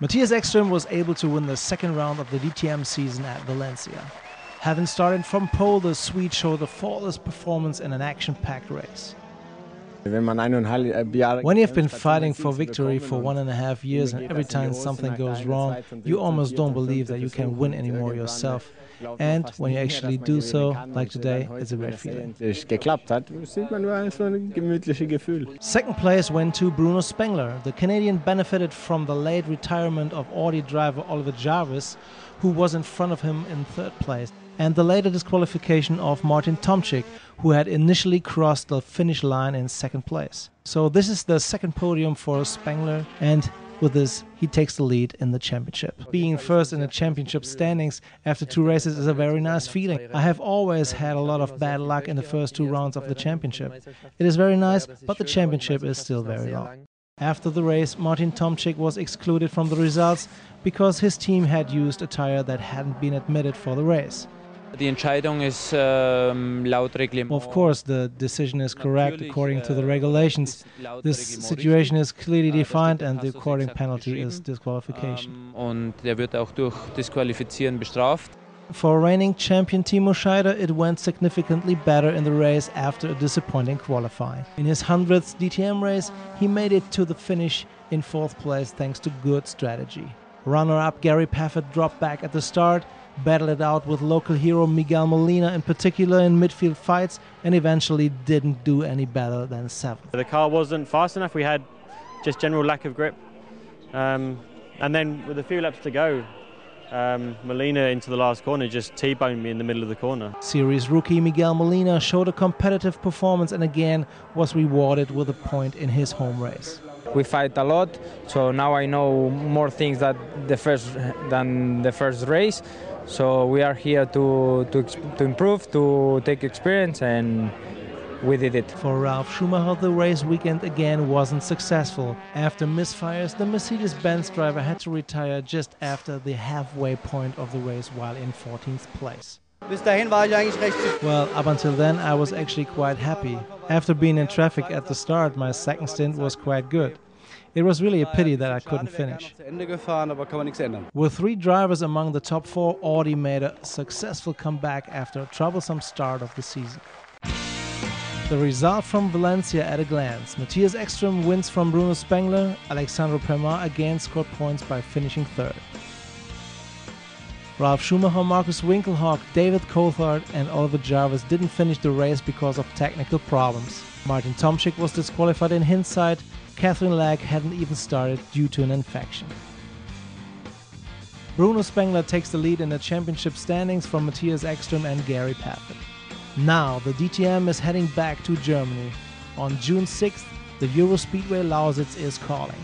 Matthias Ekström was able to win the second round of the DTM season at Valencia. Having started from pole, the Swede showed a flawless performance in an action-packed race. When you've been fighting for victory for 1.5 years and every time something goes wrong, you almost don't believe that you can win anymore yourself. And when you actually do so, like today, it's a great feeling. Second place went to Bruno Spengler. The Canadian benefited from the late retirement of Audi driver Oliver Jarvis, who was in front of him in third place, and the later disqualification of Martin Tomczyk, who had initially crossed the finish line in second place. So this is the second podium for Spengler, and with this he takes the lead in the championship. Being first in the championship standings after 2 races is a very nice feeling. I have always had a lot of bad luck in the first 2 rounds of the championship. It is very nice, but the championship is still very long. After the race, Martin Tomczyk was excluded from the results because his team had used a tire that hadn't been admitted for the race. Of course, the decision is correct according to the regulations. This situation is clearly defined and the according penalty is disqualification. For reigning champion Timo Scheider, it went significantly better in the race after a disappointing qualifying. In his 100th DTM race, he made it to the finish in 4th place thanks to good strategy. Runner-up Gary Paffett dropped back at the start, battled it out with local hero Miguel Molina in particular in midfield fights, and eventually didn't do any better than 7th. The car wasn't fast enough, we had just general lack of grip. And then with a few laps to go, Molina into the last corner just T-boned me in the middle of the corner. Series rookie Miguel Molina showed a competitive performance and again was rewarded with a point in his home race. We fight a lot, so now I know more things than the first race. So we are here to improve, to take experience, and we did it. For Ralf Schumacher, the race weekend again wasn't successful. After misfires, the Mercedes-Benz driver had to retire just after the halfway point of the race while in 14th place. Well, up until then I was actually quite happy. After being in traffic at the start, my second stint was quite good. It was really a pity that I couldn't finish. With 3 drivers among the top 4, Audi made a successful comeback after a troublesome start of the season. The result from Valencia at a glance. Matthias Ekström wins from Bruno Spengler. Alexandre Permar again scored points by finishing 3rd. Ralf Schumacher, Markus Winkelhock, David Coulthard and Oliver Jarvis didn't finish the race because of technical problems. Martin Tomczyk was disqualified in hindsight. Catherine Legg hadn't even started due to an infection. Bruno Spengler takes the lead in the championship standings from Matthias Ekström and Gary Paffett. Now the DTM is heading back to Germany. On June 6th, the Eurospeedway Lausitz is calling.